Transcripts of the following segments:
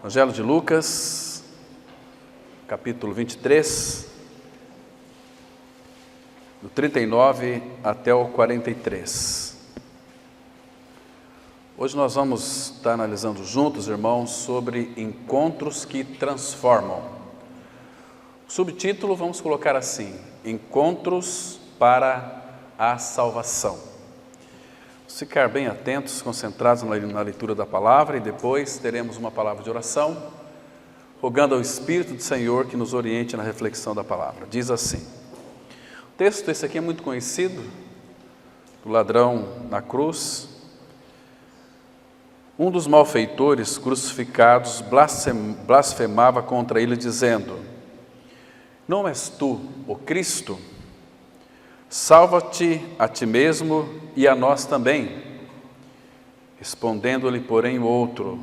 Evangelho de Lucas, capítulo 23, do 39 até o 43. Hoje nós vamos estar analisando juntos, irmãos, sobre encontros que transformam. O subtítulo vamos colocar assim: Encontros para a Salvação. Ficar bem atentos, concentrados na leitura da palavra, e depois teremos uma palavra de oração, rogando ao Espírito do Senhor que nos oriente na reflexão da palavra. Diz assim, o texto, esse aqui é muito conhecido, do ladrão na cruz. Um dos malfeitores crucificados blasfemava contra ele, dizendo: Não és tu o Cristo? Salva-te a ti mesmo e a nós também. Respondendo-lhe, porém, o outro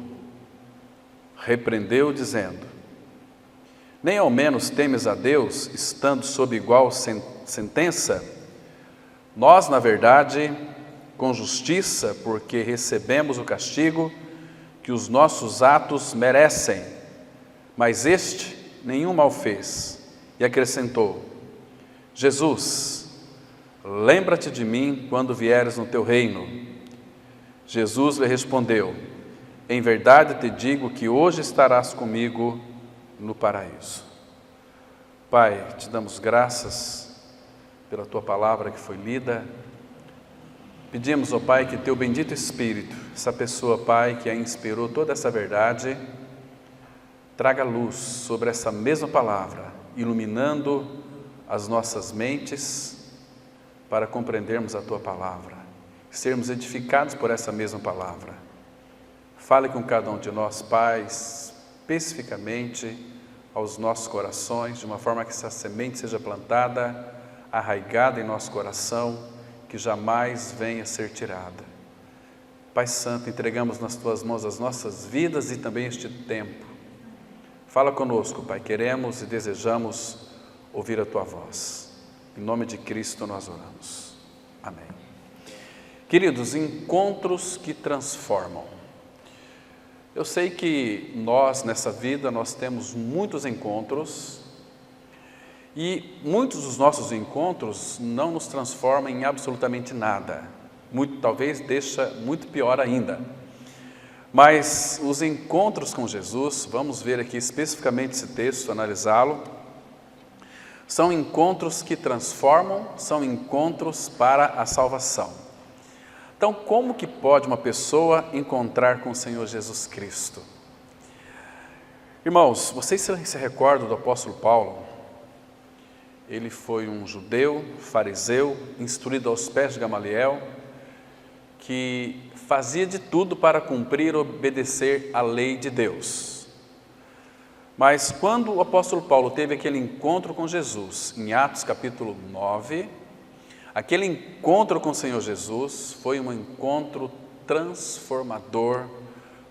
repreendeu, dizendo: Nem ao menos temes a Deus, estando sob igual sentença? Nós, na verdade, com justiça, porque recebemos o castigo que os nossos atos merecem, mas este nenhum mal fez. E acrescentou: Jesus, lembra-te de mim quando vieres no teu reino. Jesus lhe respondeu: Em verdade te digo que hoje estarás comigo no paraíso. Pai, te damos graças pela tua palavra que foi lida. Pedimos, ó Pai, que teu bendito Espírito, essa pessoa, Pai, que a inspirou toda essa verdade, traga luz sobre essa mesma palavra, iluminando as nossas mentes, para compreendermos a Tua Palavra, sermos edificados por essa mesma Palavra. Fale com cada um de nós, Pai, especificamente aos nossos corações, de uma forma que essa semente seja plantada, arraigada em nosso coração, que jamais venha a ser tirada. Pai Santo, entregamos nas Tuas mãos as nossas vidas e também este tempo. Fala conosco, Pai, queremos e desejamos ouvir a Tua voz. Em nome de Cristo nós oramos. Amém. Queridos, encontros que transformam. Eu sei que nós, nessa vida, nós temos muitos encontros e muitos dos nossos encontros não nos transformam em absolutamente nada. Talvez deixa muito pior ainda. Mas os encontros com Jesus, vamos ver aqui especificamente esse texto, analisá-lo, são encontros que transformam, são encontros para a salvação. Então, como que pode uma pessoa encontrar com o Senhor Jesus Cristo? Irmãos, vocês se recordam do apóstolo Paulo? Ele foi um judeu, fariseu, instruído aos pés de Gamaliel, que fazia de tudo para cumprir e obedecer a lei de Deus. Mas quando o apóstolo Paulo teve aquele encontro com Jesus, em Atos capítulo 9, aquele encontro com o Senhor Jesus foi um encontro transformador,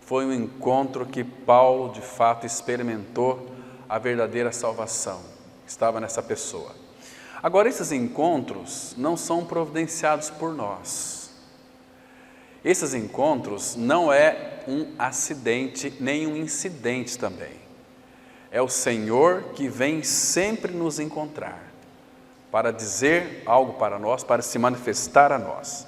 foi um encontro que Paulo de fato experimentou a verdadeira salvação, estava nessa pessoa. Agora, esses encontros não são providenciados por nós. Esses encontros não é um acidente, nem um incidente também. É o Senhor que vem sempre nos encontrar, para dizer algo para nós, para se manifestar a nós.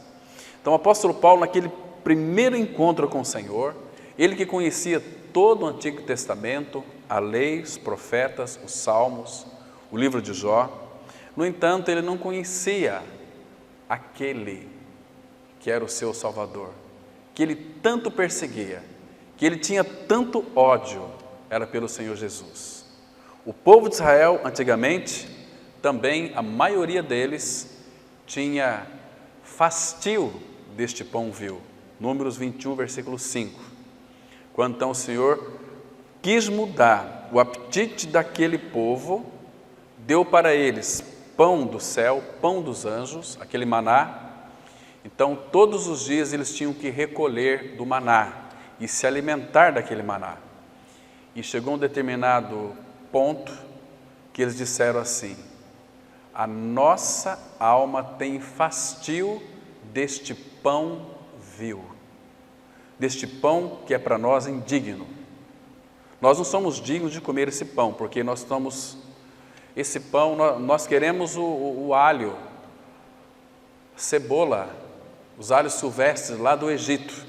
Então o apóstolo Paulo, naquele primeiro encontro com o Senhor, ele que conhecia todo o Antigo Testamento, a lei, os profetas, os salmos, o livro de Jó, no entanto, ele não conhecia aquele que era o seu Salvador, que ele tanto perseguia, que ele tinha tanto ódio, era pelo Senhor Jesus. O povo de Israel, antigamente, também a maioria deles tinha fastio deste pão vil. Números 21, versículo 5. Quando então o Senhor quis mudar o apetite daquele povo, deu para eles pão do céu, pão dos anjos, aquele maná. Então todos os dias eles tinham que recolher do maná e se alimentar daquele maná. E chegou um determinado ponto que eles disseram assim: a nossa alma tem fastio deste pão vil, deste pão que é para nós indigno. nós não somos dignos de comer esse pão, porque esse pão, nós queremos o alho, cebola, os alhos silvestres lá do Egito.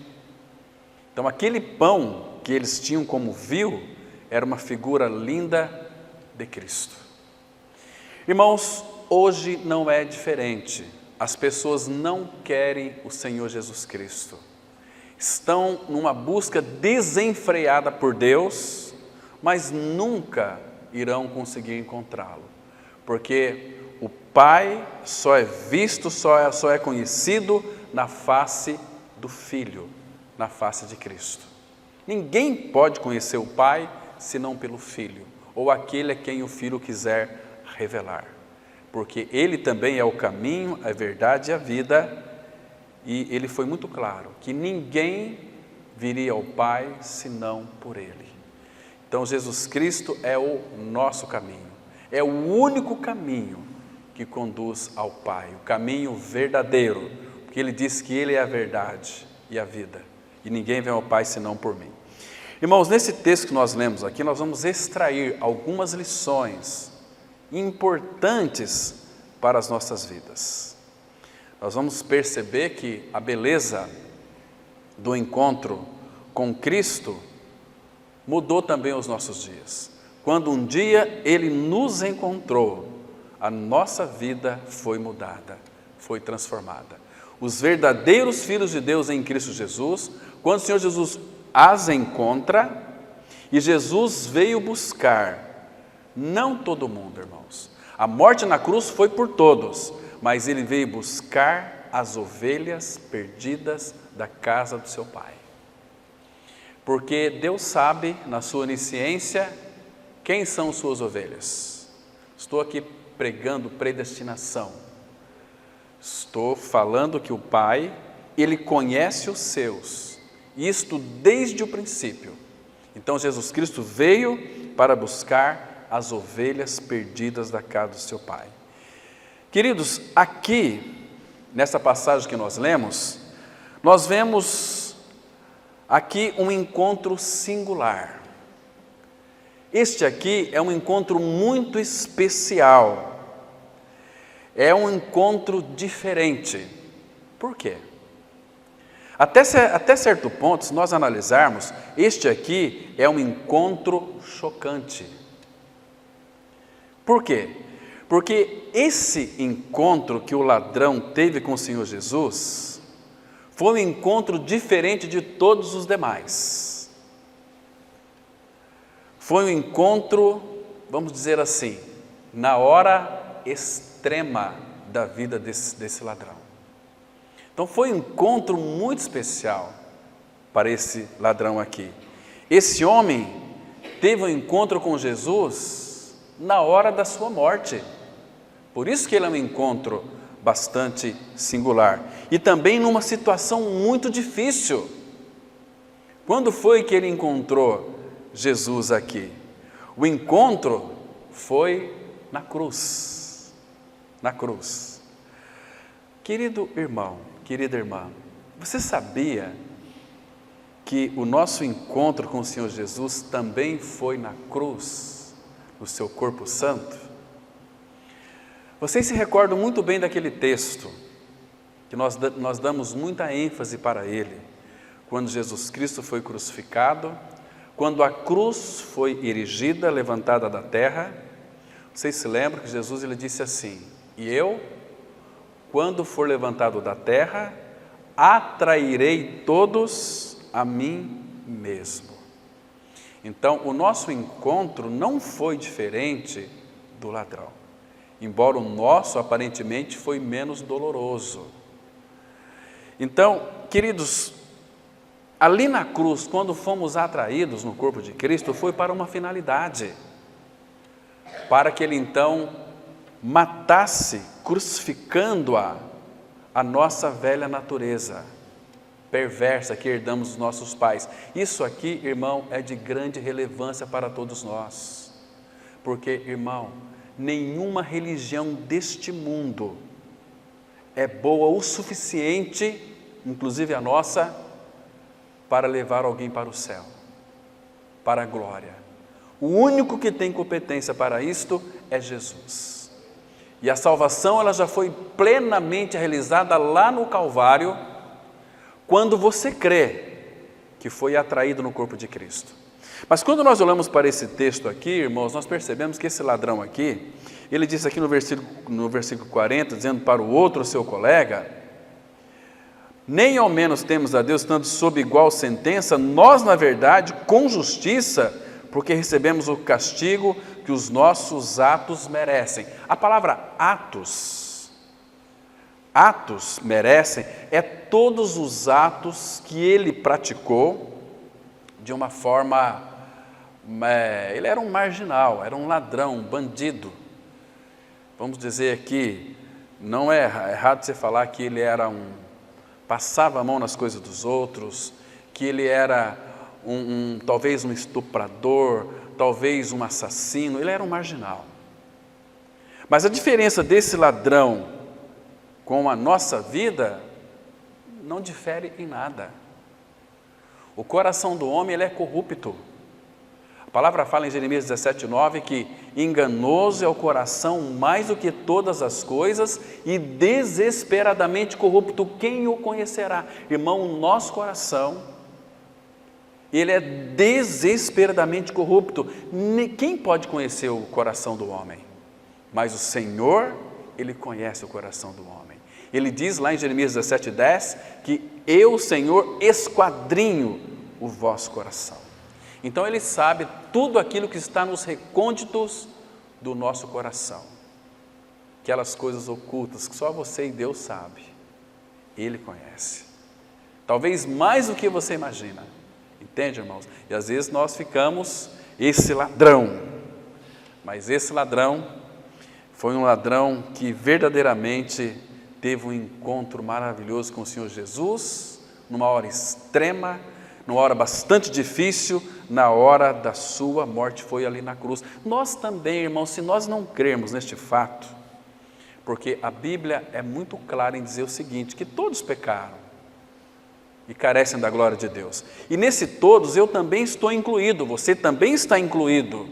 Então aquele pão que eles tinham como vil, era uma figura linda de Cristo. Irmãos, hoje não é diferente. As pessoas não querem o Senhor Jesus Cristo. Estão numa busca desenfreada por Deus, mas nunca irão conseguir encontrá-lo. Porque o Pai só é visto, só é conhecido na face do Filho, na face de Cristo. Ninguém pode conhecer o Pai senão pelo Filho, ou aquele a quem o Filho quiser revelar. Porque Ele também é o caminho, a verdade e a vida, e Ele foi muito claro, que ninguém viria ao Pai senão por Ele. Então Jesus Cristo é o nosso caminho, é o único caminho que conduz ao Pai, o caminho verdadeiro, porque Ele diz que Ele é a verdade e a vida, e ninguém vem ao Pai senão por mim. Irmãos, nesse texto que nós lemos aqui, nós vamos extrair algumas lições importantes para as nossas vidas. Nós vamos perceber que a beleza do encontro com Cristo mudou também os nossos dias. Quando um dia Ele nos encontrou, a nossa vida foi mudada, foi transformada. Os verdadeiros filhos de Deus em Cristo Jesus, quando o Senhor Jesus as encontra, e Jesus veio buscar, não todo mundo, irmãos. A morte na cruz foi por todos, mas Ele veio buscar as ovelhas perdidas da casa do seu Pai. Porque Deus sabe, na sua onisciência, quem são suas ovelhas. Estou aqui pregando predestinação. Estou falando que o Pai, Ele conhece os seus, isto desde o princípio. Então Jesus Cristo veio para buscar as ovelhas perdidas da casa do seu Pai. Queridos, aqui, nessa passagem que nós lemos, nós vemos aqui um encontro singular. Este aqui é um encontro muito especial. É um encontro diferente. Por quê? Até certo ponto, se nós analisarmos, este aqui é um encontro chocante. Por quê? Porque esse encontro que o ladrão teve com o Senhor Jesus foi um encontro diferente de todos os demais. Foi um encontro, vamos dizer assim, na hora extrema da vida desse ladrão. Então foi um encontro muito especial para esse ladrão aqui. Esse homem teve um encontro com Jesus na hora da sua morte. Por isso que ele é um encontro bastante singular. E também numa situação muito difícil. Quando foi que ele encontrou Jesus aqui? O encontro foi na cruz. Na cruz. Querido irmão, querida irmã, você sabia que o nosso encontro com o Senhor Jesus também foi na cruz, no seu corpo santo? Vocês se recordam muito bem daquele texto, que nós damos muita ênfase para ele, quando Jesus Cristo foi crucificado, quando a cruz foi erigida, levantada da terra. Vocês se lembram que Jesus ele disse assim: e eu, quando for levantado da terra, atrairei todos a mim mesmo. Então, o nosso encontro não foi diferente do ladrão, embora o nosso aparentemente foi menos doloroso. Então, queridos, ali na cruz, quando fomos atraídos no corpo de Cristo, foi para uma finalidade, para que Ele então matasse, crucificando a nossa velha natureza perversa que herdamos dos nossos pais. Isso aqui, irmão, é de grande relevância para todos nós, porque, irmão, nenhuma religião deste mundo é boa o suficiente, inclusive a nossa, para levar alguém para o céu. para a glória. O único que tem competência para isto é Jesus. E a salvação ela já foi plenamente realizada lá no Calvário, quando você crê que foi atraído no corpo de Cristo. Mas quando nós olhamos para esse texto aqui, irmãos, nós percebemos que esse ladrão aqui, ele diz aqui no versículo 40, dizendo para o outro seu colega: nem ao menos temos a Deus estando sob igual sentença, nós na verdade com justiça, porque recebemos o castigo que os nossos atos merecem. A palavra atos merecem, é todos os atos que ele praticou de uma forma, ele era um marginal, era um ladrão, um bandido. Vamos dizer aqui, não é errado você falar que ele era passava a mão nas coisas dos outros, que ele era talvez um estuprador, talvez um assassino, ele era um marginal. Mas a diferença desse ladrão com a nossa vida não difere em nada. O coração do homem ele é corrupto. A palavra fala em Jeremias 17:9 que enganoso é o coração mais do que todas as coisas e desesperadamente corrupto, quem o conhecerá? Irmão, o nosso coração, ele é desesperadamente corrupto. Quem pode conhecer o coração do homem? Mas o Senhor, Ele conhece o coração do homem. Ele diz lá em Jeremias 17:10 que eu, Senhor, esquadrinho o vosso coração. Então Ele sabe tudo aquilo que está nos recônditos do nosso coração. Aquelas coisas ocultas que só você e Deus sabe. Ele conhece. Talvez mais do que você imagina. Entende, irmãos? E às vezes nós ficamos esse ladrão. Mas esse ladrão foi um ladrão que verdadeiramente teve um encontro maravilhoso com o Senhor Jesus, numa hora extrema, numa hora bastante difícil, na hora da sua morte, foi ali na cruz. Nós também, irmãos, se nós não crermos neste fato, porque a Bíblia é muito clara em dizer o seguinte, que todos pecaram e carecem da glória de Deus. E nesse todos eu também estou incluído, você também está incluído.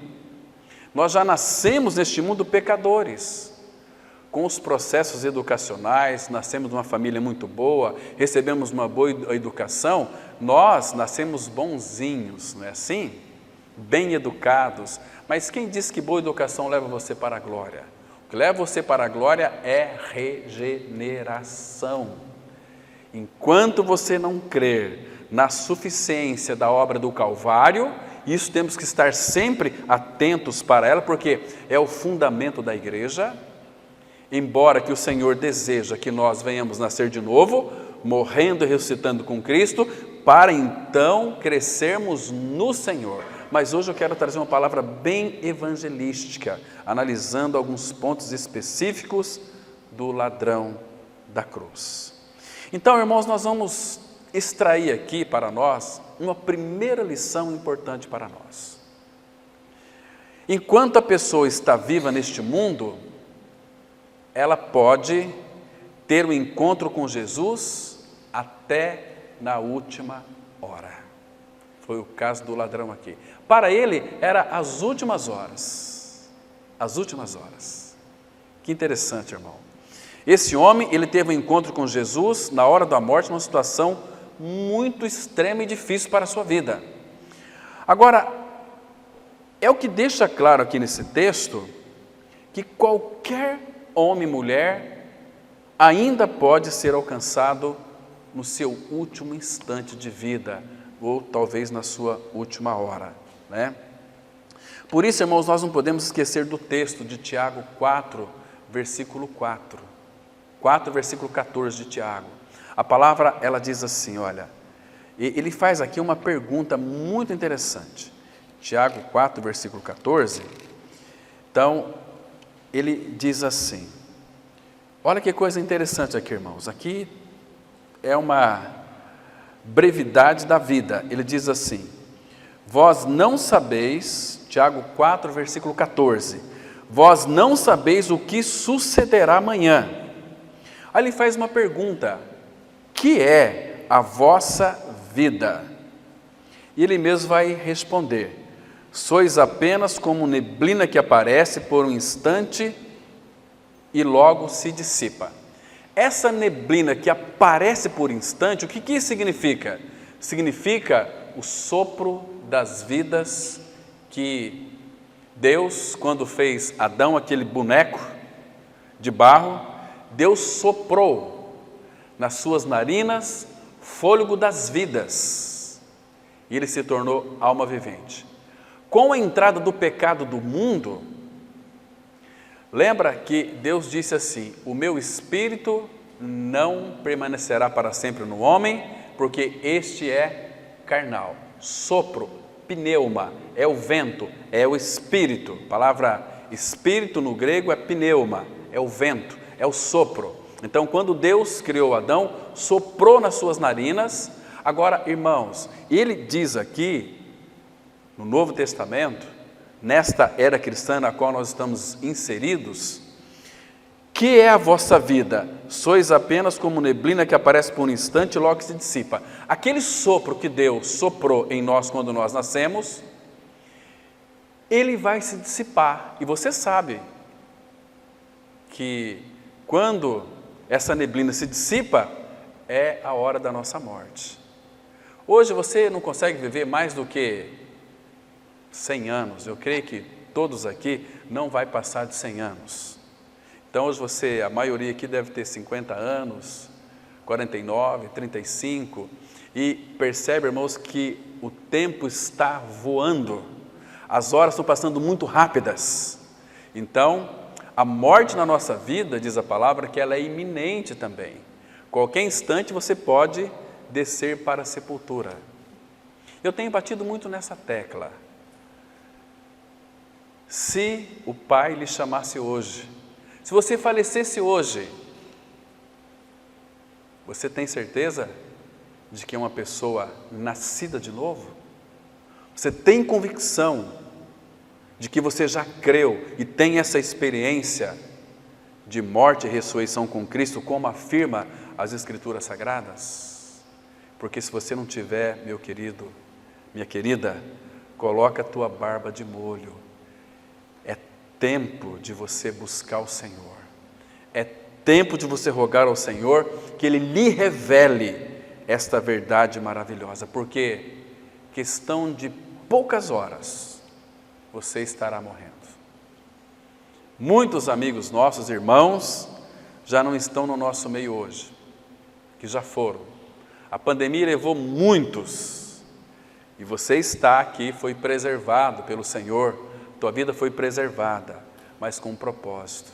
Nós já nascemos neste mundo pecadores, com os processos educacionais, nascemos numa família muito boa, recebemos uma boa educação, nós nascemos bonzinhos, não é assim? Bem educados. Mas quem diz que boa educação leva você para a glória? O que leva você para a glória é regeneração. Enquanto você não crer na suficiência da obra do Calvário, isso temos que estar sempre atentos para ela, porque é o fundamento da igreja. Embora que o Senhor deseja que nós venhamos nascer de novo, morrendo e ressuscitando com Cristo, para então crescermos no Senhor. Mas hoje eu quero trazer uma palavra bem evangelística, analisando alguns pontos específicos do ladrão da cruz. Então, irmãos, nós vamos extrair aqui para nós uma primeira lição importante para nós. Enquanto a pessoa está viva neste mundo, ela pode ter um encontro com Jesus até na última hora. Foi o caso do ladrão aqui. Para ele, era as últimas horas. As últimas horas. Que interessante, irmão. Esse homem, ele teve um encontro com Jesus na hora da morte, numa situação muito extrema e difícil para a sua vida. Agora, é o que deixa claro aqui nesse texto, que qualquer homem e mulher ainda pode ser alcançado no seu último instante de vida, ou talvez na sua última hora, né? Por isso, irmãos, nós não podemos esquecer do texto de Tiago 4, versículo 4. 4, versículo 14 de Tiago. A palavra, ela diz assim, olha, ele faz aqui uma pergunta muito interessante. Tiago 4, versículo 14. Então, ele diz assim, olha que coisa interessante aqui, irmãos. Aqui é uma brevidade da vida. Ele diz assim, vós não sabeis, Tiago 4, versículo 14, vós não sabeis o que sucederá amanhã. Aí ele faz uma pergunta, que é a vossa vida? E ele mesmo vai responder, sois apenas como neblina que aparece por um instante e logo se dissipa. Essa neblina que aparece por instante, o que isso significa? Significa o sopro das vidas que Deus, quando fez Adão, aquele boneco de barro, Deus soprou nas suas narinas fôlego das vidas e ele se tornou alma vivente. Com a entrada do pecado do mundo, lembra que Deus disse assim: o meu espírito não permanecerá para sempre no homem, porque este é carnal. Sopro, pneuma, é o vento, é o espírito. A palavra espírito no grego é pneuma, é o vento, é o sopro. Então, quando Deus criou Adão, soprou nas suas narinas. Agora, irmãos, ele diz aqui, no Novo Testamento, nesta era cristã na qual nós estamos inseridos, que é a vossa vida? Sois apenas como neblina que aparece por um instante e logo se dissipa. Aquele sopro que Deus soprou em nós quando nós nascemos, ele vai se dissipar. E você sabe que quando essa neblina se dissipa, é a hora da nossa morte. Hoje você não consegue viver mais do que 100 anos. Eu creio que todos aqui não vai passar de 100 anos. Então hoje você, a maioria aqui deve ter 50 anos, 49, 35, e percebe, irmãos, que o tempo está voando, as horas estão passando muito rápidas. Então, a morte na nossa vida, diz a palavra, que ela é iminente também. Qualquer instante você pode descer para a sepultura. Eu tenho batido muito nessa tecla. Se o Pai lhe chamasse hoje, se você falecesse hoje, você tem certeza de que é uma pessoa nascida de novo? Você tem convicção de que você já creu e tem essa experiência de morte e ressurreição com Cristo, como afirma as Escrituras Sagradas? Porque se você não tiver, meu querido, minha querida, coloca a tua barba de molho. É tempo de você buscar o Senhor. É tempo de você rogar ao Senhor que Ele lhe revele esta verdade maravilhosa, porque questão de poucas horas você estará morrendo. Muitos amigos nossos, irmãos, já não estão no nosso meio hoje, que já foram. A pandemia levou muitos, e você está aqui, foi preservado pelo Senhor, tua vida foi preservada, mas com um propósito.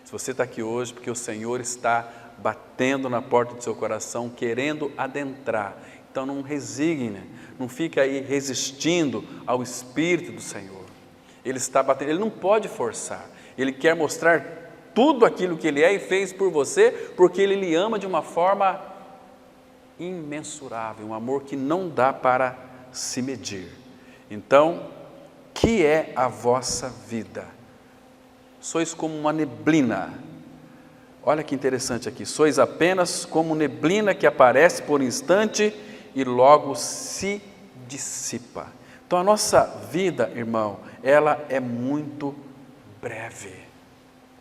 Se você está aqui hoje, porque o Senhor está batendo na porta do seu coração, querendo adentrar, então não resigne, não fique aí resistindo ao Espírito do Senhor. Ele está batendo, Ele não pode forçar, Ele quer mostrar tudo aquilo que Ele é e fez por você, porque Ele lhe ama de uma forma imensurável, um amor que não dá para se medir. Então, que é a vossa vida? Sois como uma neblina. Olha que interessante aqui, sois apenas como neblina que aparece por um instante e logo se dissipa. Então a nossa vida, irmão, ela é muito breve,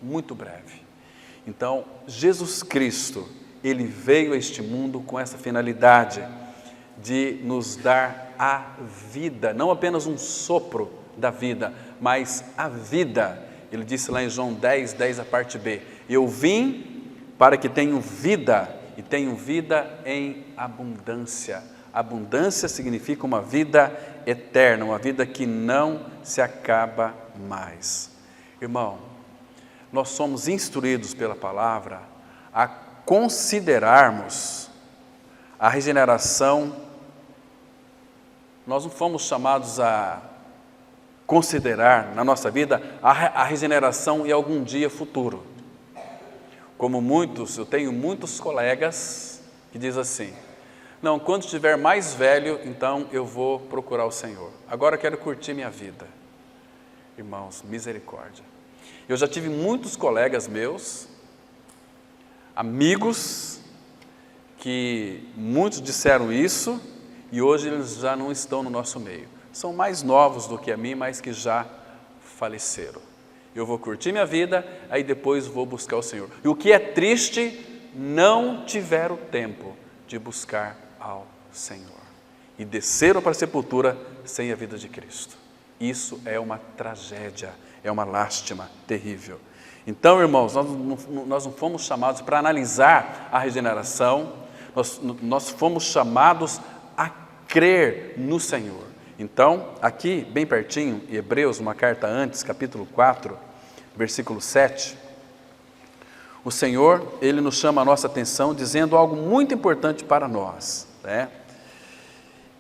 muito breve. Então Jesus Cristo, Ele veio a este mundo com essa finalidade de nos dar a vida, não apenas um sopro da vida, mas a vida. Ele disse lá em João 10, 10 a parte B, eu vim para que tenham vida e tenham vida em abundância. Abundância significa uma vida eterna, uma vida que não se acaba mais. Irmão, nós somos instruídos pela palavra a considerarmos a regeneração. Nós não fomos chamados a considerar na nossa vida a regeneração em algum dia futuro. Como muitos, eu tenho muitos colegas que dizem assim, não, quando estiver mais velho, então eu vou procurar o Senhor. Agora eu quero curtir minha vida. Irmãos, misericórdia. Eu já tive muitos colegas meus, amigos, que muitos disseram isso e hoje eles já não estão no nosso meio. são mais novos do que a mim, mas que já faleceram. Eu vou curtir minha vida, aí depois vou buscar o Senhor. E o que é triste, não tiveram tempo de buscar ao Senhor. E desceram para a sepultura sem a vida de Cristo. Isso é uma tragédia, é uma lástima terrível. Então, irmãos, nós não fomos chamados para analisar a regeneração, nós fomos chamados a crer no Senhor. Então, aqui, bem pertinho, em Hebreus, uma carta antes, capítulo 4, versículo 7, o Senhor, Ele nos chama a nossa atenção dizendo algo muito importante para nós, né?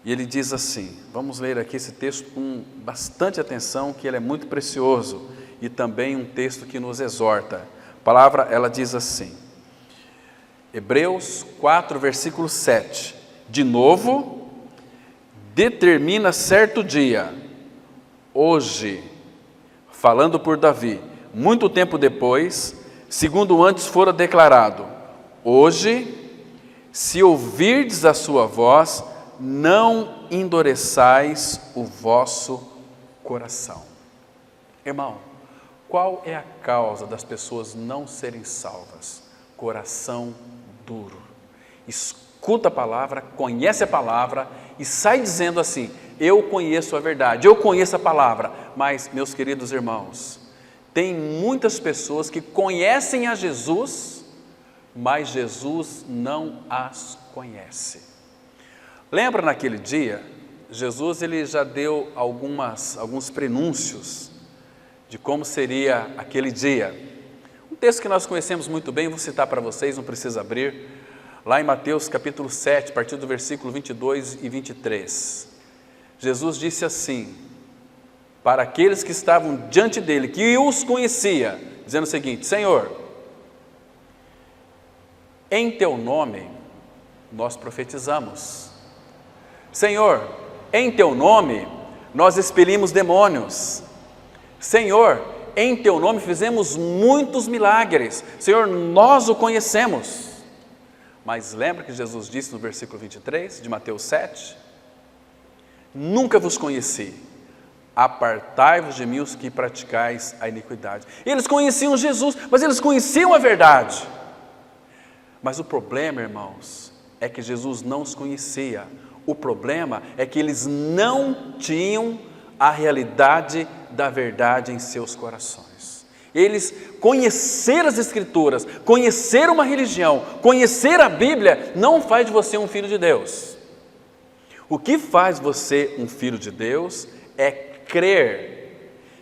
E Ele diz assim, vamos ler aqui esse texto com bastante atenção, que ele é muito precioso, e também um texto que nos exorta. A palavra, ela diz assim, Hebreus 4, versículo 7, de novo, determina certo dia, hoje, falando por Davi, muito tempo depois, segundo antes fora declarado, hoje, se ouvirdes a sua voz, não endureçais o vosso coração. Irmão, qual é a causa das pessoas não serem salvas? Coração duro. Escuta a palavra, conhece a palavra e sai dizendo assim, eu conheço a verdade, eu conheço a palavra. Mas, meus queridos irmãos, tem muitas pessoas que conhecem a Jesus, mas Jesus não as conhece. Lembra naquele dia, Jesus ele já deu alguns prenúncios de como seria aquele dia. Um texto que nós conhecemos muito bem, vou citar para vocês, não precisa abrir, lá em Mateus capítulo 7, a partir do versículo 22 e 23. Jesus disse assim, para aqueles que estavam diante dele, que os conhecia, dizendo o seguinte, Senhor, em teu nome nós profetizamos. Senhor, em teu nome nós expelimos demônios. Senhor, em teu nome fizemos muitos milagres. Senhor, nós o conhecemos. Mas lembra que Jesus disse no versículo 23 de Mateus 7? Nunca vos conheci, apartai-vos de mim os que praticais a iniquidade. Eles conheciam Jesus, mas eles conheciam a verdade. Mas o problema, irmãos, é que Jesus não os conhecia. O problema é que eles não tinham a realidade da verdade em seus corações. Eles conhecer as Escrituras, conhecer uma religião, conhecer a Bíblia, não faz de você um filho de Deus. O que faz você um filho de Deus é crer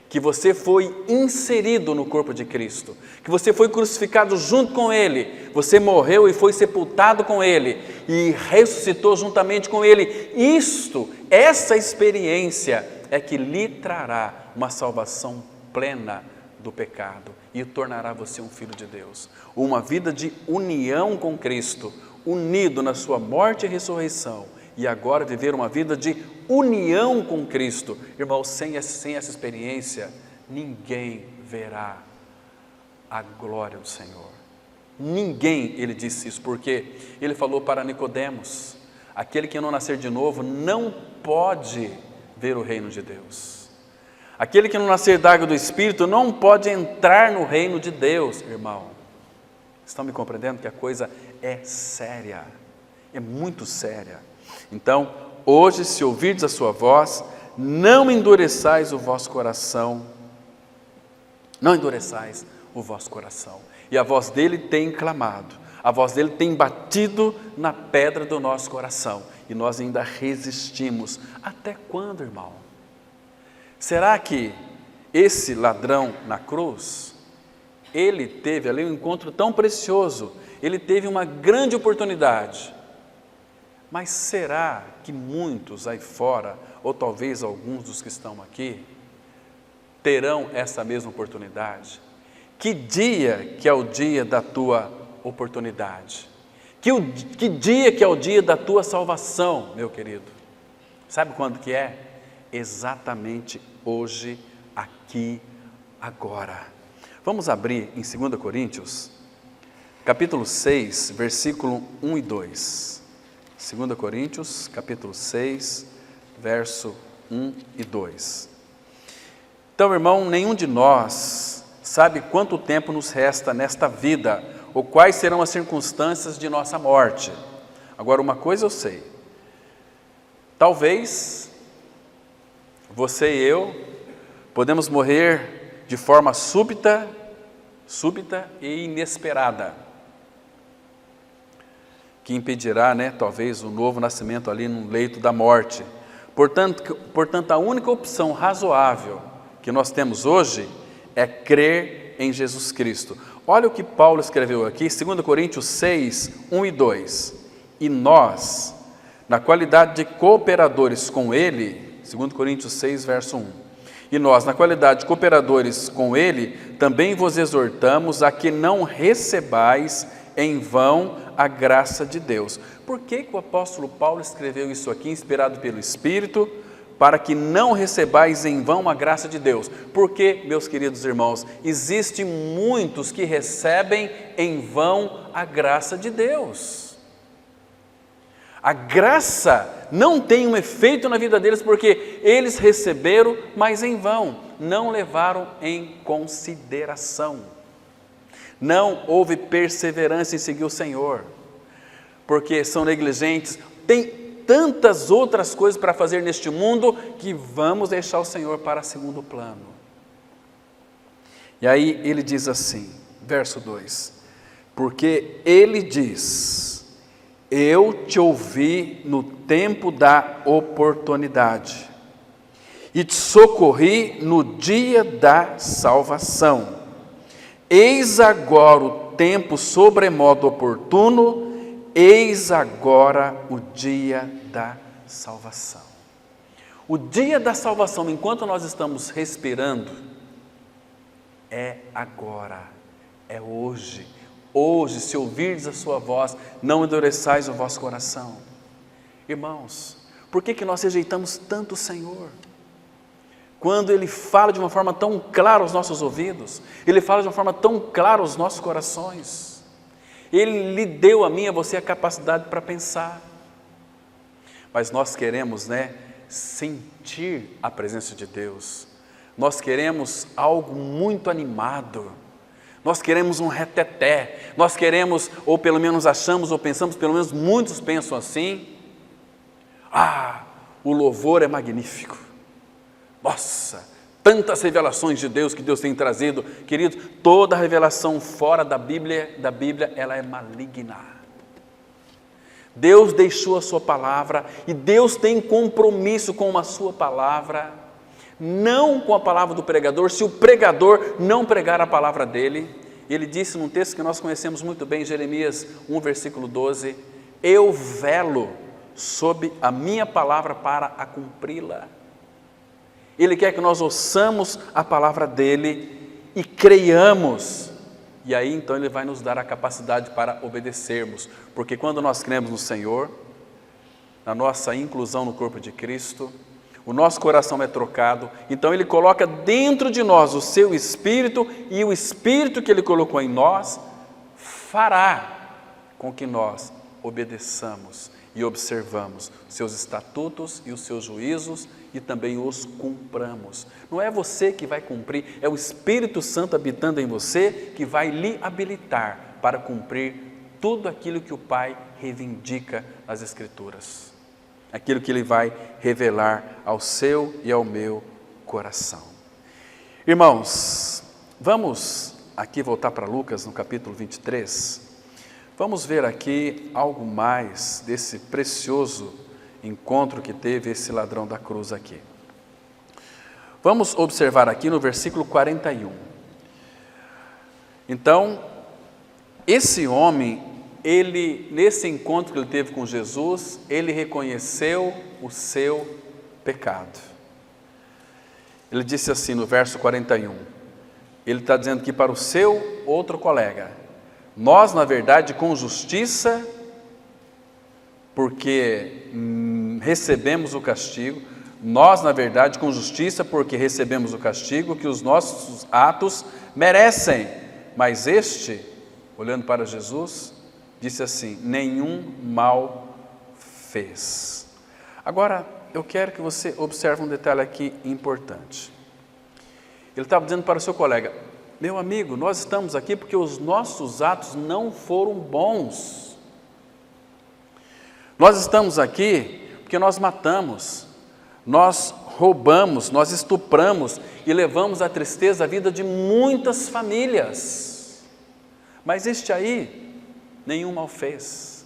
que você foi inserido no corpo de Cristo, que você foi crucificado junto com Ele, você morreu e foi sepultado com Ele, e ressuscitou juntamente com Ele. Essa experiência é que lhe trará uma salvação plena do pecado e tornará você um filho de Deus. Uma vida de união com Cristo, unido na sua morte e ressurreição, e agora viver uma vida de união com Cristo. Irmãos, sem essa experiência, ninguém verá a glória do Senhor. Ninguém, ele disse isso, porque ele falou para Nicodemos, aquele que não nascer de novo não pode ver o reino de Deus. Aquele que não nascer da água do Espírito não pode entrar no reino de Deus, irmão. Estão me compreendendo que a coisa é séria, é muito séria. Então, hoje, se ouvirdes a sua voz, não endureçais o vosso coração, não endureçais o vosso coração. E a voz dele tem clamado, a voz dele tem batido na pedra do nosso coração, e nós ainda resistimos. Até quando, irmão? Será que esse ladrão na cruz, ele teve ali um encontro tão precioso, ele teve uma grande oportunidade, mas será que muitos aí fora, ou talvez alguns dos que estão aqui, terão essa mesma oportunidade? Que dia que é o dia da tua oportunidade? Que dia que é o dia da tua salvação, meu querido? Sabe quando que é? Exatamente hoje, aqui, agora. Vamos abrir em 2 Coríntios, capítulo 6, versículo 1 e 2. 2 Coríntios, capítulo 6, verso 1 e 2. Então, irmão, nenhum de nós sabe quanto tempo nos resta nesta vida, ou quais serão as circunstâncias de nossa morte. Agora, uma coisa eu sei, talvez você e eu podemos morrer de forma súbita e inesperada, que impedirá, talvez, o novo nascimento ali no leito da morte. Portanto, a única opção razoável que nós temos hoje é crer em Jesus Cristo. Olha o que Paulo escreveu aqui, 2 Coríntios 6, 1 e 2. E nós, na qualidade de cooperadores com Ele, 2 Coríntios 6, verso 1. E nós, na qualidade de cooperadores com Ele, também vos exortamos a que não recebais em vão a graça de Deus. Por que o apóstolo Paulo escreveu isso aqui, inspirado pelo Espírito? Para que não recebais em vão a graça de Deus. Porque, meus queridos irmãos, existem muitos que recebem em vão a graça de Deus. A graça não tem um efeito na vida deles, porque eles receberam, mas em vão, não levaram em consideração. Não houve perseverança em seguir o Senhor, porque são negligentes, tem tantas outras coisas para fazer neste mundo, que vamos deixar o Senhor para segundo plano. E aí ele diz assim, verso 2, porque ele diz, eu te ouvi no tempo da oportunidade, e te socorri no dia da salvação. Eis agora o tempo sobremodo oportuno, eis agora o dia da salvação. O dia da salvação, enquanto nós estamos respirando, é agora, é hoje. Hoje, se ouvirdes a sua voz, não endureçais o vosso coração. Irmãos, por que nós rejeitamos tanto o Senhor? Quando Ele fala de uma forma tão clara aos nossos ouvidos, Ele fala de uma forma tão clara aos nossos corações. Ele lhe deu a mim e a você a capacidade para pensar. Mas nós queremos, sentir a presença de Deus. Nós queremos algo muito animado. Nós queremos um reteté. Nós queremos, ou pelo menos achamos ou pensamos, pelo menos muitos pensam assim, o louvor é magnífico. Nossa, tantas revelações de Deus que Deus tem trazido. Queridos, toda revelação fora da Bíblia, ela é maligna. Deus deixou a sua palavra e Deus tem compromisso com a sua palavra, não com a palavra do pregador. Se o pregador não pregar a palavra dele, ele disse num texto que nós conhecemos muito bem, Jeremias 1, versículo 12, eu velo sob a minha palavra para a cumpri-la. Ele quer que nós ouçamos a palavra dele e creiamos. E aí então Ele vai nos dar a capacidade para obedecermos. Porque quando nós cremos no Senhor, na nossa inclusão no corpo de Cristo, o nosso coração é trocado. Então Ele coloca dentro de nós o seu Espírito, e o Espírito que Ele colocou em nós fará com que nós obedeçamos e observamos seus estatutos e os seus juízos e também os cumpramos. Não é você que vai cumprir, é o Espírito Santo habitando em você que vai lhe habilitar para cumprir tudo aquilo que o Pai reivindica nas Escrituras. Aquilo que Ele vai revelar ao seu e ao meu coração. Irmãos, vamos aqui voltar para Lucas no capítulo 23. Vamos ver aqui algo mais desse precioso encontro que teve esse ladrão da cruz aqui. Vamos observar aqui no versículo 41. Então, esse homem, nesse encontro que ele teve com Jesus, ele reconheceu o seu pecado. Ele disse assim no verso 41, ele está dizendo que para o seu outro colega, nós, na verdade, com justiça, porque recebemos o castigo, nós, na verdade, com justiça, porque recebemos o castigo que os nossos atos merecem. Mas este, olhando para Jesus, disse assim, nenhum mal fez. Agora, eu quero que você observe um detalhe aqui importante. Ele estava dizendo para o seu colega: meu amigo, nós estamos aqui porque os nossos atos não foram bons. Nós estamos aqui porque nós matamos, nós roubamos, nós estupramos e levamos à tristeza a vida de muitas famílias. Mas este aí, nenhum mal fez.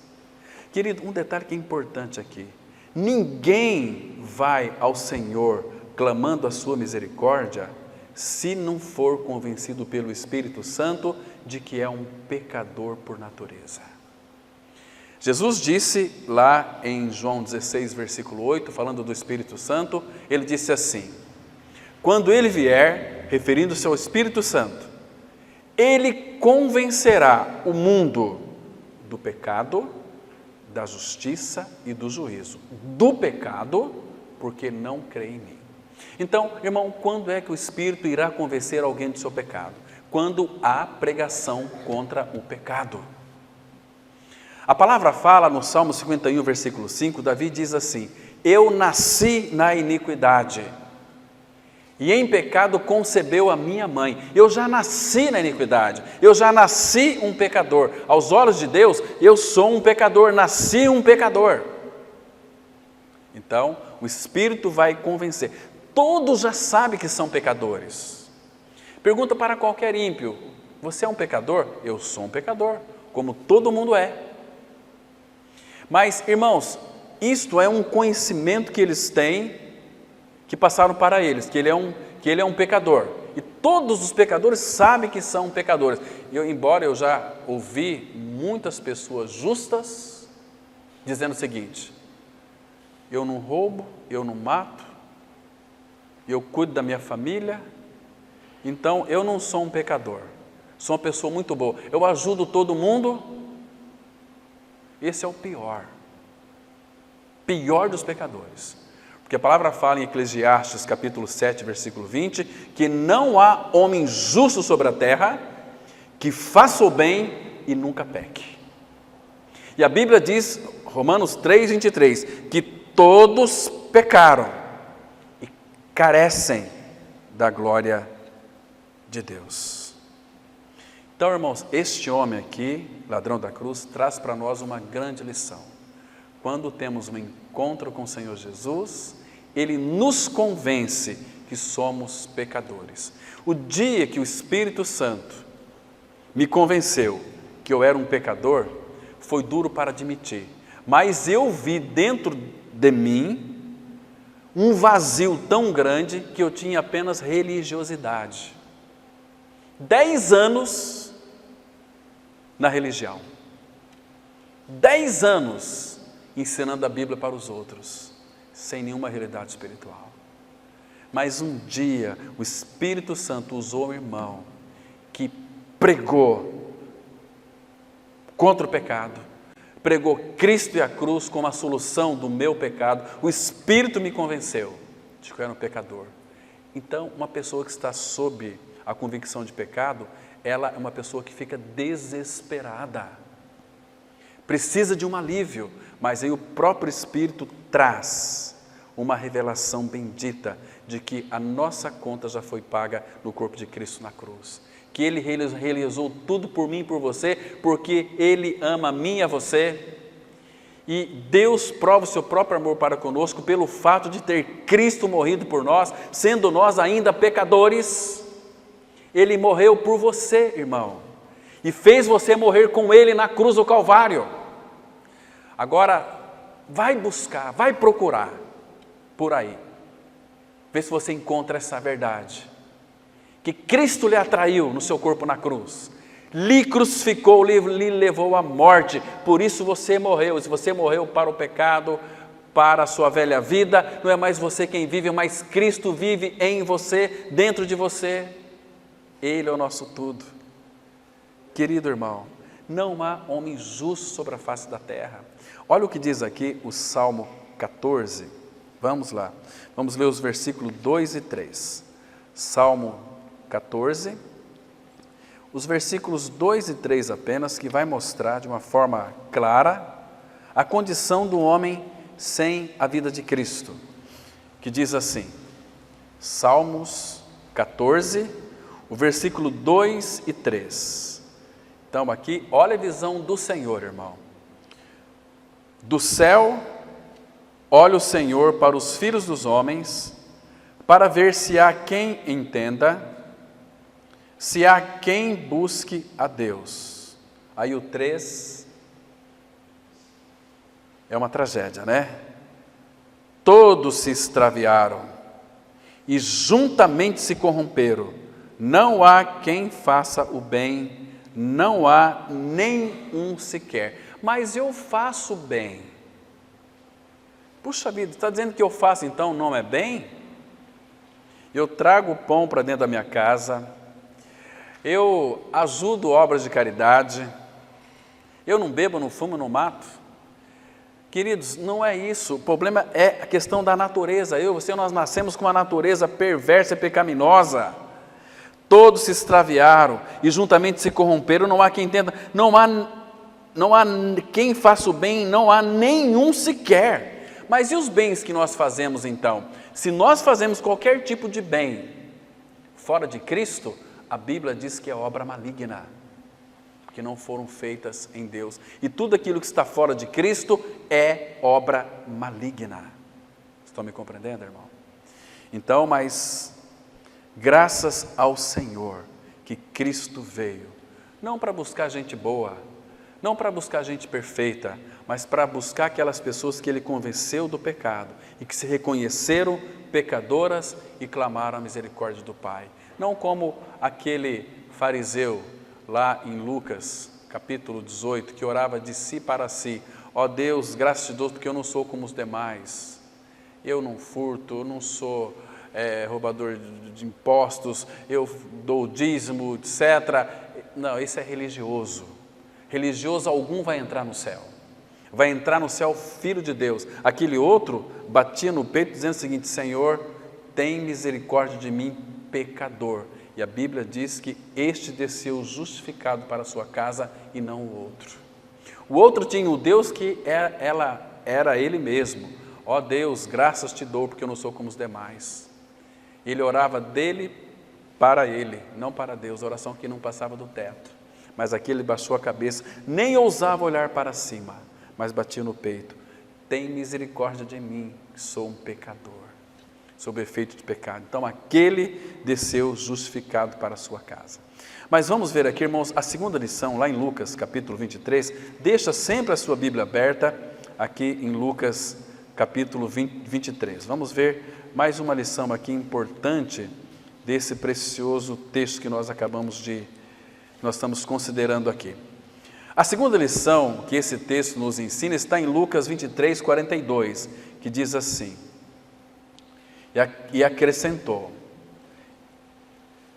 Querido, um detalhe que é importante aqui: ninguém vai ao Senhor clamando a sua misericórdia se não for convencido pelo Espírito Santo de que é um pecador por natureza. Jesus disse lá em João 16, versículo 8, falando do Espírito Santo, ele disse assim: quando ele vier, referindo-se ao Espírito Santo, ele convencerá o mundo do pecado, da justiça e do juízo. Do pecado, porque não crê em mim. Então, irmão, quando é que o Espírito irá convencer alguém do seu pecado? Quando há pregação contra o pecado. A palavra fala no Salmo 51, versículo 5, Davi diz assim: eu nasci na iniquidade, e em pecado concebeu a minha mãe. Eu já nasci na iniquidade, eu já nasci um pecador. Aos olhos de Deus, eu sou um pecador, nasci um pecador. Então, o Espírito vai convencer. Todos já sabem que são pecadores. Pergunta para qualquer ímpio: você é um pecador? Eu sou um pecador, como todo mundo é. Mas, irmãos, isto é um conhecimento que eles têm, que passaram para eles, que ele é um pecador. E todos os pecadores sabem que são pecadores. Embora eu já ouvi muitas pessoas justas dizendo o seguinte: eu não roubo, eu não mato, eu cuido da minha família, então eu não sou um pecador, sou uma pessoa muito boa, eu ajudo todo mundo. Esse é o pior dos pecadores. Porque a palavra fala em Eclesiastes capítulo 7, versículo 20, que não há homem justo sobre a terra que faça o bem e nunca peque. E a Bíblia diz, Romanos 3, 23, que todos pecaram e carecem da glória de Deus. Então, irmãos, este homem aqui, ladrão da cruz, traz para nós uma grande lição. Quando temos um encontro com o Senhor Jesus, Ele nos convence que somos pecadores. O dia que o Espírito Santo me convenceu que eu era um pecador, foi duro para admitir, mas eu vi dentro de mim um vazio tão grande que eu tinha apenas religiosidade. 10 anos na religião, 10 anos ensinando a Bíblia para os outros, sem nenhuma realidade espiritual. Mas um dia o Espírito Santo usou um irmão que pregou contra o pecado, pregou Cristo e a cruz como a solução do meu pecado. O Espírito me convenceu de que eu era um pecador. Então, uma pessoa que está sob a convicção de pecado, ela é uma pessoa que fica desesperada, precisa de um alívio, mas aí o próprio Espírito traz uma revelação bendita de que a nossa conta já foi paga no corpo de Cristo na cruz, que Ele realizou tudo por mim e por você, porque Ele ama a mim e a você. E Deus prova o seu próprio amor para conosco pelo fato de ter Cristo morrido por nós, sendo nós ainda pecadores. Ele morreu por você, irmão, e fez você morrer com Ele na cruz do Calvário. Agora, vai buscar, vai procurar por aí, vê se você encontra essa verdade, que Cristo lhe atraiu no seu corpo na cruz, lhe crucificou, lhe levou à morte, por isso você morreu. Se você morreu para o pecado, para a sua velha vida, não é mais você quem vive, mas Cristo vive em você, dentro de você. Ele é o nosso tudo. Querido irmão, não há homem justo sobre a face da terra. Olha o que diz aqui o Salmo 14, vamos lá, vamos ler os versículos 2 e 3, Salmo 14, os versículos 2 e 3 apenas, que vai mostrar de uma forma clara a condição do homem sem a vida de Cristo. que diz assim, Salmos 14, o versículo 2 e 3. Então aqui, olha a visão do Senhor, irmão. Do céu, olha o Senhor para os filhos dos homens, para ver se há quem entenda, se há quem busque a Deus. Aí o 3 é uma tragédia, né? Todos se extraviaram e juntamente se corromperam. Não há quem faça o bem, não há nem um sequer. Mas eu faço bem. Puxa vida, está dizendo que eu faço então não é bem? Eu trago o pão para dentro da minha casa, eu ajudo obras de caridade, eu não bebo, não fumo, não mato. Queridos, não é isso, o problema é a questão da natureza. Eu e você, nós nascemos com uma natureza perversa e pecaminosa. Todos se extraviaram e juntamente se corromperam, não há quem entenda, não há quem faça o bem, não há nenhum sequer. Mas e os bens que nós fazemos então? Se nós fazemos qualquer tipo de bem fora de Cristo, a Bíblia diz que é obra maligna, que não foram feitas em Deus. E tudo aquilo que está fora de Cristo é obra maligna. Estão me compreendendo, irmão? Então, mas graças ao Senhor que Cristo veio, não para buscar gente boa, não para buscar gente perfeita, mas para buscar aquelas pessoas que Ele convenceu do pecado e que se reconheceram pecadoras e clamaram a misericórdia do Pai. Não como aquele fariseu lá em Lucas, capítulo 18, que orava de si para si, ó Deus, graças a Deus, porque eu não sou como os demais, eu não furto, eu não sou roubador de impostos, eu dou dízimo, etc. Não, isso é religioso. Religioso algum vai entrar no céu. Vai entrar no céu filho de Deus. Aquele outro batia no peito dizendo o seguinte, Senhor, tem misericórdia de mim, pecador. E a Bíblia diz que este desceu justificado para a sua casa e não o outro. O outro tinha o Deus que era Ele mesmo. Ó Deus, graças te dou porque eu não sou como os demais. Ele orava dele para ele, não para Deus, oração que não passava do teto. Mas aqui ele baixou a cabeça, nem ousava olhar para cima, mas batia no peito. Tem misericórdia de mim, que sou um pecador, sob efeito de pecado. Então aquele desceu justificado para a sua casa. Mas vamos ver aqui, irmãos, a segunda lição, lá em Lucas, capítulo 23. Deixa sempre a sua Bíblia aberta, aqui em Lucas, capítulo 23. Vamos ver mais uma lição aqui importante desse precioso texto que nós estamos considerando aqui. A segunda lição que esse texto nos ensina está em Lucas 23, 42, que diz assim, e acrescentou,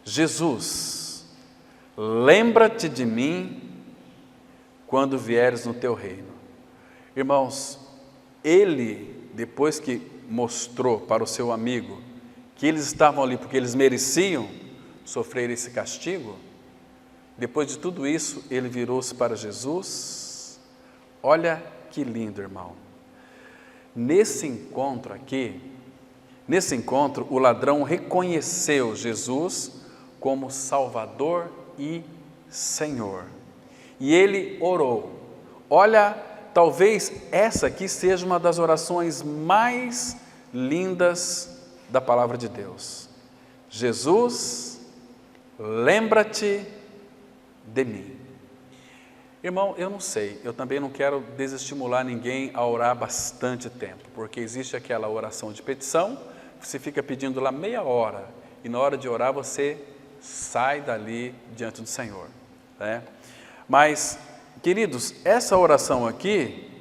Jesus, lembra-te de mim quando vieres no teu reino. Irmãos, ele, depois que mostrou para o seu amigo que eles estavam ali porque eles mereciam sofrer esse castigo, depois de tudo isso, ele virou-se para Jesus. Olha que lindo, irmão. Nesse encontro aqui, o ladrão reconheceu Jesus como Salvador e Senhor. E ele orou. Olha, talvez essa aqui seja uma das orações mais lindas da palavra de Deus. Jesus, lembra-te de mim. Irmão, eu não sei, eu também não quero desestimular ninguém a orar bastante tempo, porque existe aquela oração de petição, você fica pedindo lá meia hora, e na hora de orar você sai dali diante do Senhor, né? Mas, queridos, essa oração aqui,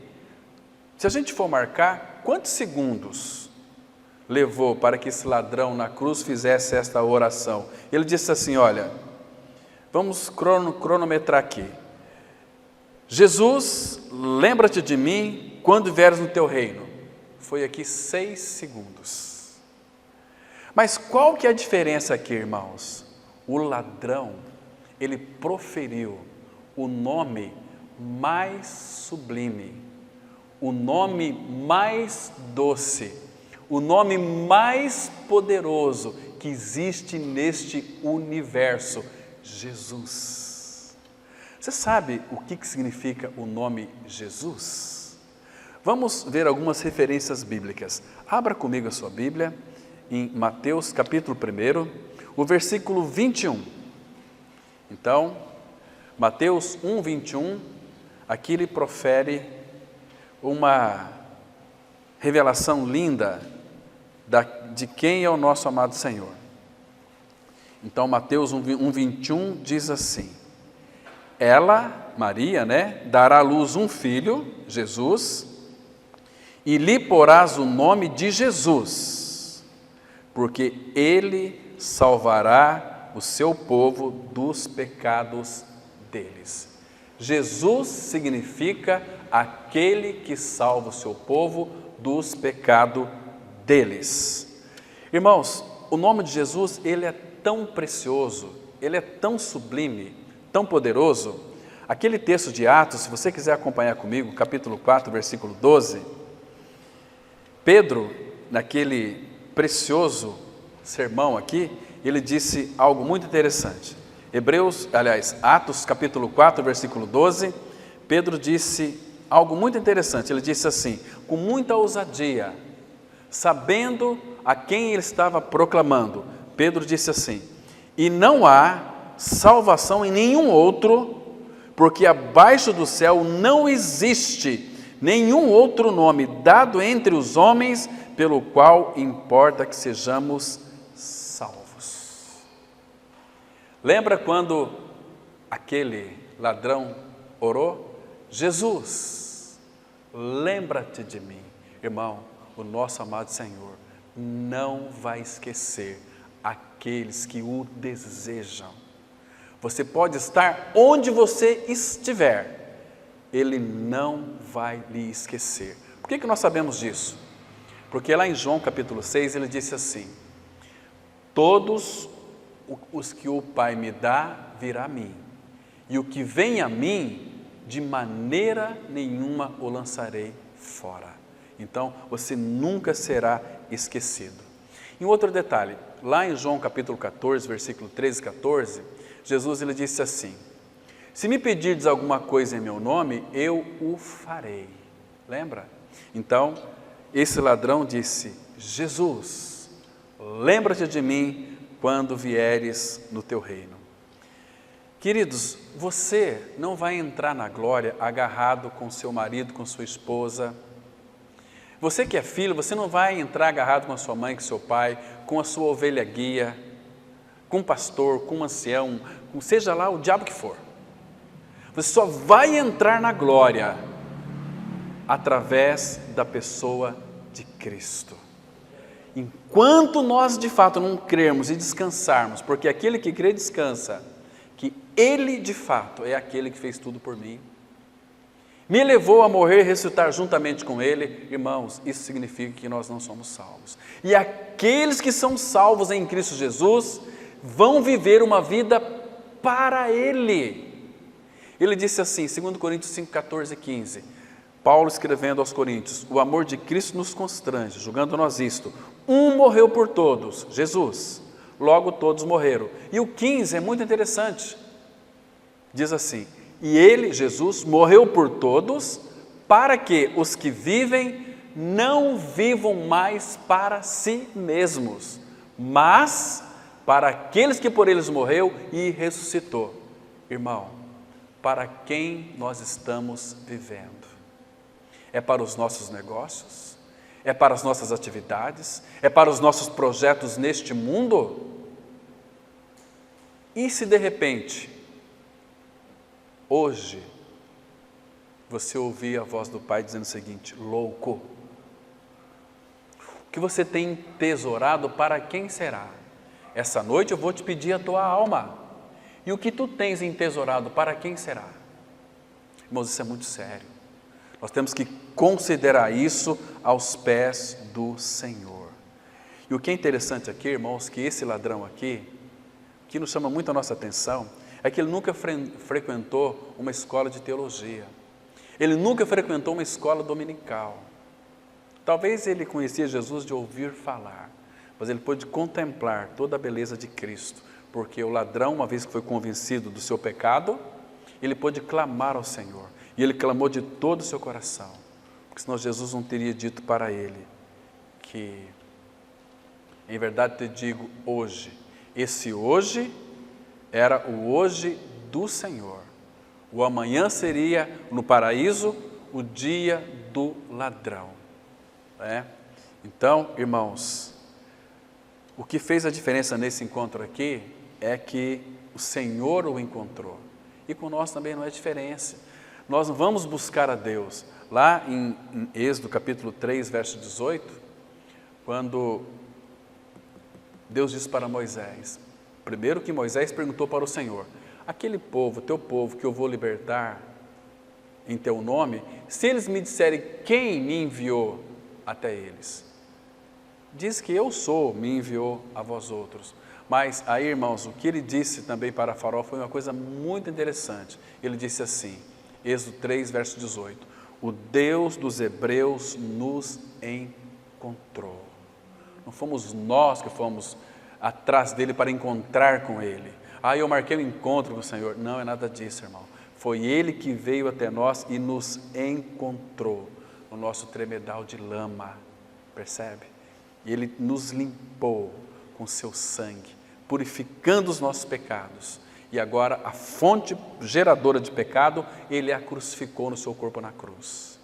se a gente for marcar, quantos segundos levou para que esse ladrão na cruz fizesse esta oração? Ele disse assim, olha, vamos cronometrar aqui. Jesus, lembra-te de mim quando vieres no teu reino. Foi aqui 6 segundos. Mas qual que é a diferença aqui, irmãos? O ladrão, ele proferiu o nome mais sublime, o nome mais doce, o nome mais poderoso que existe neste universo, Jesus. Você sabe o que significa o nome Jesus? Vamos ver algumas referências bíblicas. Abra comigo a sua Bíblia em Mateus capítulo 1, o versículo 21. Então, Mateus 1, 21, aqui ele profere uma revelação linda de quem é o nosso amado Senhor. Então, Mateus 1, 21 diz assim: ela, Maria, dará à luz um filho, Jesus, e lhe porás o nome de Jesus, porque ele salvará o seu povo dos pecados deles. Jesus significa aquele que salva o seu povo dos pecados deles. Irmãos, o nome de Jesus, ele é tão precioso, ele é tão sublime, tão poderoso. Aquele texto de Atos, se você quiser acompanhar comigo, capítulo 4, versículo 12, Pedro, naquele precioso sermão aqui, ele disse algo muito interessante. Atos capítulo 4, versículo 12, Pedro disse algo muito interessante. Ele disse assim, com muita ousadia, sabendo a quem ele estava proclamando, Pedro disse assim: e não há salvação em nenhum outro, porque abaixo do céu não existe nenhum outro nome dado entre os homens pelo qual importa que sejamos salvos. Lembra quando aquele ladrão orou? Jesus, lembra-te de mim. Irmão, o nosso amado Senhor não vai esquecer aqueles que o desejam. Você pode estar onde você estiver, Ele não vai lhe esquecer. Por que nós sabemos disso? Porque lá em João capítulo 6, ele disse assim: todos os que o Pai me dá, virá a mim, e o que vem a mim, de maneira nenhuma o lançarei fora. Então, você nunca será esquecido. E um outro detalhe, lá em João capítulo 14, versículo 13 e 14, Jesus ele disse assim: se me pedirdes alguma coisa em meu nome, eu o farei. Lembra? Então, esse ladrão disse: Jesus, lembra-te de mim quando vieres no teu reino. Queridos, você não vai entrar na glória agarrado com seu marido, com sua esposa. Você que é filho, você não vai entrar agarrado com a sua mãe, com seu pai, com a sua ovelha guia, com um pastor, com um ancião, com seja lá o diabo que for. Você só vai entrar na glória através da pessoa de Cristo. Enquanto nós de fato não crermos e descansarmos, porque aquele que crê descansa, que Ele de fato é aquele que fez tudo por mim, me levou a morrer e ressuscitar juntamente com Ele, irmãos, isso significa que nós não somos salvos. E aqueles que são salvos em Cristo Jesus vão viver uma vida para Ele. Ele disse assim, 2 Coríntios 5, 14 e 15, Paulo escrevendo aos Coríntios: o amor de Cristo nos constrange, julgando nós isto, um morreu por todos, Jesus, logo todos morreram. E o 15 é muito interessante, diz assim: e Ele, Jesus, morreu por todos, para que os que vivem não vivam mais para si mesmos, mas para aqueles que por eles morreu e ressuscitou. Irmão, para quem nós estamos vivendo? É para os nossos negócios? É para as nossas atividades? É para os nossos projetos neste mundo? E se de repente, hoje, você ouvir a voz do Pai dizendo o seguinte: louco, o que você tem tesourado, para quem será? Essa noite eu vou te pedir a tua alma. E o que tu tens entesourado, para quem será? Irmãos, isso é muito sério. Nós temos que considerar isso aos pés do Senhor. E o que é interessante aqui, irmãos, que esse ladrão aqui, que nos chama muito a nossa atenção, é que ele nunca frequentou uma escola de teologia. Ele nunca frequentou uma escola dominical. Talvez ele conhecia Jesus de ouvir falar, mas ele pôde contemplar toda a beleza de Cristo, porque o ladrão, uma vez que foi convencido do seu pecado, ele pôde clamar ao Senhor, e ele clamou de todo o seu coração, porque senão Jesus não teria dito para ele que, em verdade te digo hoje, esse hoje era o hoje do Senhor, o amanhã seria no paraíso o dia do ladrão. Então, irmãos, o que fez a diferença nesse encontro aqui é que o Senhor o encontrou. E com nós também não é diferença. Nós vamos buscar a Deus. Lá em Êxodo capítulo 3, verso 18, quando Deus disse para Moisés, primeiro que Moisés perguntou para o Senhor, aquele povo, teu povo que eu vou libertar em teu nome, se eles me disserem quem me enviou até eles, diz que eu sou, me enviou a vós outros. Mas aí, irmãos, o que ele disse também para Faraó foi uma coisa muito interessante. Ele disse assim, Êxodo 3, verso 18, o Deus dos hebreus nos encontrou. Não fomos nós que fomos atrás dele para encontrar com ele. Eu marquei um encontro com o Senhor. Não é nada disso, irmão. Foi ele que veio até nós e nos encontrou no nosso tremedal de lama, percebe? E ele nos limpou com seu sangue, purificando os nossos pecados. E agora a fonte geradora de pecado, ele a crucificou no seu corpo na cruz.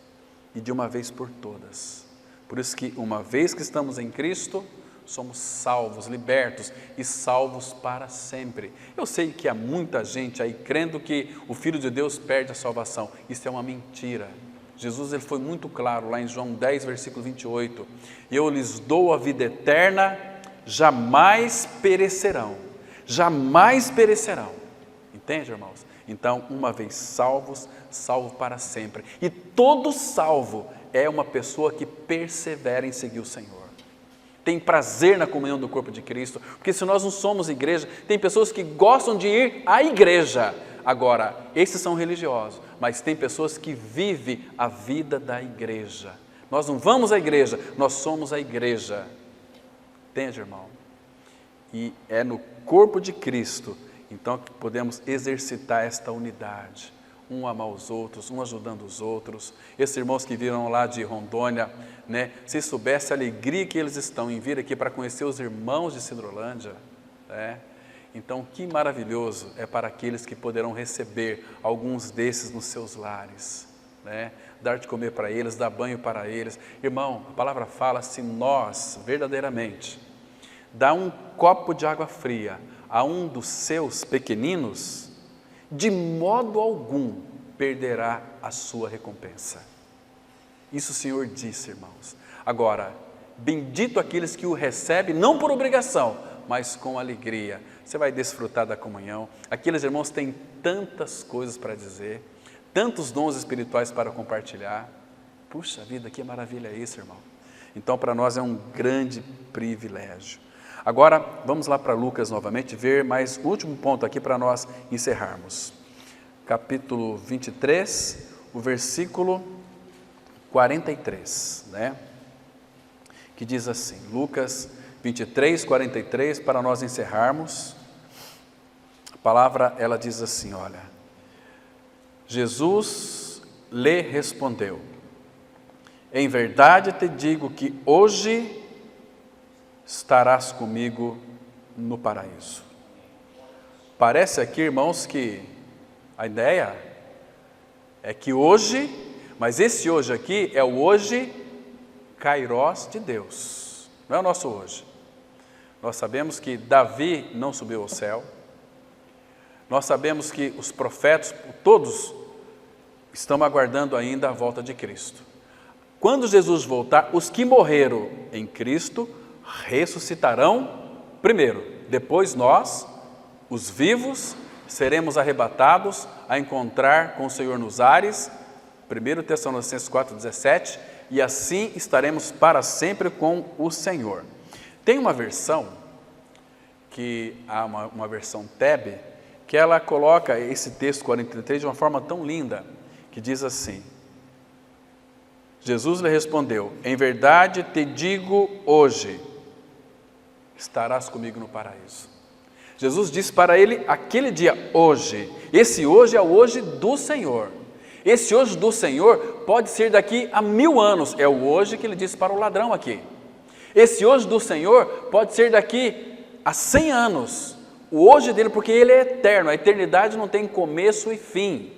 E de uma vez por todas. Por isso que uma vez que estamos em Cristo, somos salvos, libertos e salvos para sempre. Eu sei que há muita gente aí crendo que o Filho de Deus perde a salvação. Isso é uma mentira. Jesus ele foi muito claro lá em João 10, versículo 28. Eu lhes dou a vida eterna, jamais perecerão. Jamais perecerão. Entende, irmãos? Então, uma vez salvos, salvo para sempre. E todo salvo é uma pessoa que persevera em seguir o Senhor. Tem prazer na comunhão do corpo de Cristo, porque se nós não somos igreja, tem pessoas que gostam de ir à igreja. Agora, esses são religiosos, mas tem pessoas que vivem a vida da igreja. Nós não vamos à igreja, nós somos a igreja. Entende, irmão? E é no corpo de Cristo, então, que podemos exercitar esta unidade. Um amar os outros, um ajudando os outros. Esses irmãos que viram lá de Rondônia, se soubesse a alegria que eles estão em vir aqui para conhecer os irmãos de Sidrolândia, então que maravilhoso é para aqueles que poderão receber alguns desses nos seus lares, dar de comer para eles, dar banho para eles. Irmão, a palavra fala, se nós verdadeiramente dá um copo de água fria a um dos seus pequeninos, de modo algum perderá a sua recompensa. Isso o Senhor disse, irmãos. Agora, bendito aqueles que o recebem, não por obrigação, mas com alegria. Você vai desfrutar da comunhão. Aqueles irmãos têm tantas coisas para dizer, tantos dons espirituais para compartilhar. Puxa vida, que maravilha é isso, irmão. Então, para nós é um grande privilégio. Agora, vamos lá para Lucas novamente, ver mais o último ponto aqui para nós encerrarmos. Capítulo 23, o versículo 43, que diz assim, Lucas 23, 43, para nós encerrarmos. A palavra, ela diz assim, olha, Jesus lhe respondeu, em verdade te digo que hoje estarás comigo no paraíso. Parece aqui, irmãos, que a ideia é que hoje, mas esse hoje aqui é o hoje kairós de Deus, não é o nosso hoje. Nós sabemos que Davi não subiu ao céu, nós sabemos que os profetas, todos, estão aguardando ainda a volta de Cristo. Quando Jesus voltar, os que morreram em Cristo ressuscitarão primeiro, depois nós, os vivos, seremos arrebatados a encontrar com o Senhor nos ares, 1 Tessalonicenses 4,17, e assim estaremos para sempre com o Senhor. Tem uma versão, que há uma versão Tebe, que ela coloca esse texto 43 de uma forma tão linda, que diz assim, Jesus lhe respondeu: em verdade te digo hoje, estarás comigo no paraíso. Jesus disse para ele aquele dia, hoje. Esse hoje é o hoje do Senhor. Esse hoje do Senhor pode ser daqui a 1000 anos, é o hoje que ele disse para o ladrão aqui. Esse hoje do Senhor pode ser daqui a 100 anos, o hoje dele, porque ele é eterno, a eternidade não tem começo e fim.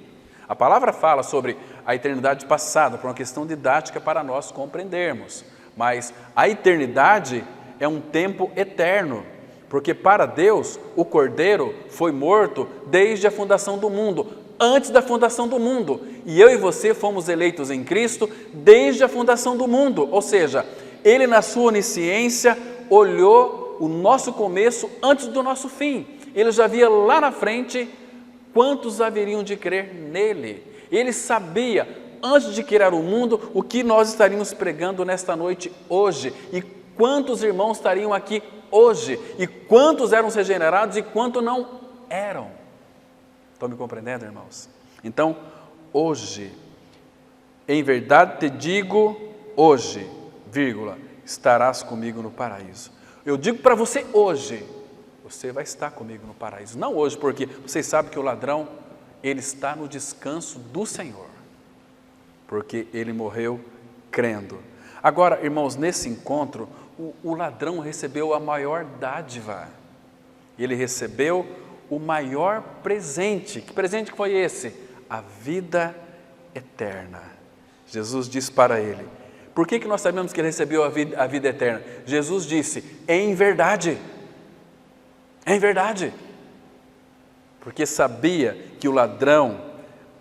A palavra fala sobre a eternidade passada, por uma questão didática para nós compreendermos, mas a eternidade é um tempo eterno, porque para Deus o Cordeiro foi morto desde a fundação do mundo, antes da fundação do mundo, e eu e você fomos eleitos em Cristo desde a fundação do mundo, ou seja, Ele na sua onisciência olhou o nosso começo antes do nosso fim, Ele já via lá na frente quantos haveriam de crer nele, Ele sabia antes de criar o mundo o que nós estaríamos pregando nesta noite hoje, e quantos irmãos estariam aqui hoje, e quantos eram regenerados e quantos não eram. Estão me compreendendo, irmãos? Então, hoje, em verdade te digo, hoje, vírgula, estarás comigo no paraíso. Eu digo para você hoje, você vai estar comigo no paraíso. Não hoje, porque vocês sabem que o ladrão, ele está no descanso do Senhor, porque ele morreu crendo. Agora, irmãos, nesse encontro, o ladrão recebeu a maior dádiva, ele recebeu o maior presente. Que presente foi esse? A vida eterna. Jesus disse para ele, por que nós sabemos que ele recebeu a vida eterna? Jesus disse, em verdade, porque sabia que o ladrão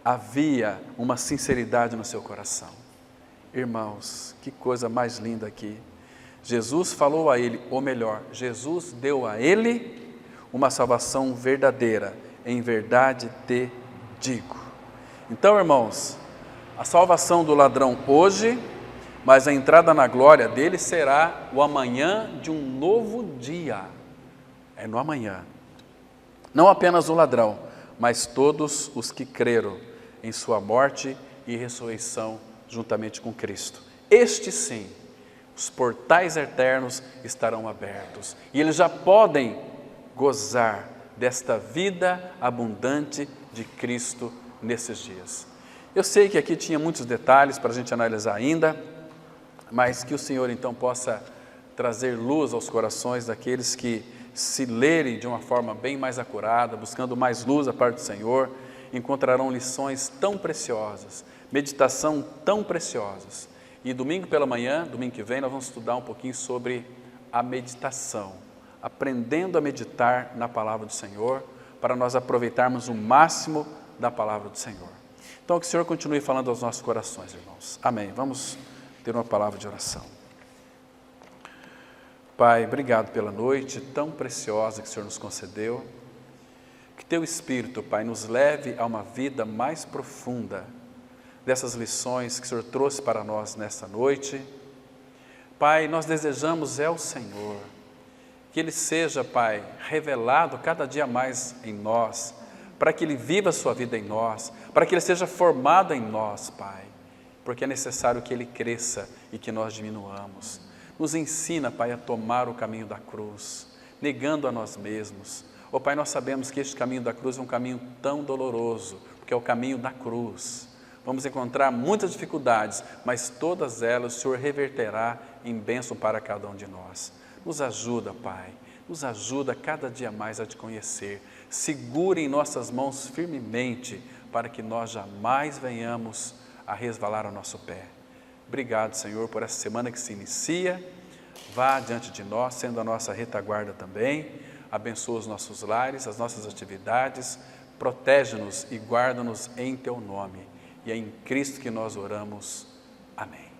havia uma sinceridade no seu coração. Irmãos, que coisa mais linda aqui. Jesus falou a ele, ou melhor, Jesus deu a ele uma salvação verdadeira, em verdade te digo. Então, irmãos, a salvação do ladrão hoje, mas a entrada na glória dele será o amanhã de um novo dia. É no amanhã. Não apenas o ladrão, mas todos os que creram em sua morte e ressurreição juntamente com Cristo. Estes sim, os portais eternos estarão abertos e eles já podem gozar desta vida abundante de Cristo nesses dias. Eu sei que aqui tinha muitos detalhes para a gente analisar ainda, mas que o Senhor então possa trazer luz aos corações daqueles que se lerem de uma forma bem mais acurada, buscando mais luz da parte do Senhor, encontrarão lições tão preciosas, meditação tão preciosas. E domingo pela manhã, domingo que vem, nós vamos estudar um pouquinho sobre a meditação, aprendendo a meditar na palavra do Senhor, para nós aproveitarmos o máximo da palavra do Senhor. Então, que o Senhor continue falando aos nossos corações, irmãos. Amém. Vamos ter uma palavra de oração. Pai, obrigado pela noite tão preciosa que o Senhor nos concedeu. Que Teu Espírito, Pai, nos leve a uma vida mais profunda dessas lições que o Senhor trouxe para nós nesta noite. Pai, nós desejamos o Senhor, que Ele seja, Pai, revelado cada dia mais em nós, para que Ele viva a sua vida em nós, para que Ele seja formado em nós, Pai, porque é necessário que Ele cresça e que nós diminuamos. Nos ensina, Pai, a tomar o caminho da cruz, negando a nós mesmos. Ó Pai, nós sabemos que este caminho da cruz é um caminho tão doloroso, porque é o caminho da cruz. Vamos encontrar muitas dificuldades, mas todas elas o Senhor reverterá em bênção para cada um de nós. Nos ajuda, Pai, nos ajuda cada dia mais a Te conhecer. Segure em nossas mãos firmemente, para que nós jamais venhamos a resvalar ao nosso pé. Obrigado, Senhor, por essa semana que se inicia. Vá diante de nós, sendo a nossa retaguarda também. Abençoa os nossos lares, as nossas atividades. Protege-nos e guarda-nos em Teu nome. E é em Cristo que nós oramos. Amém.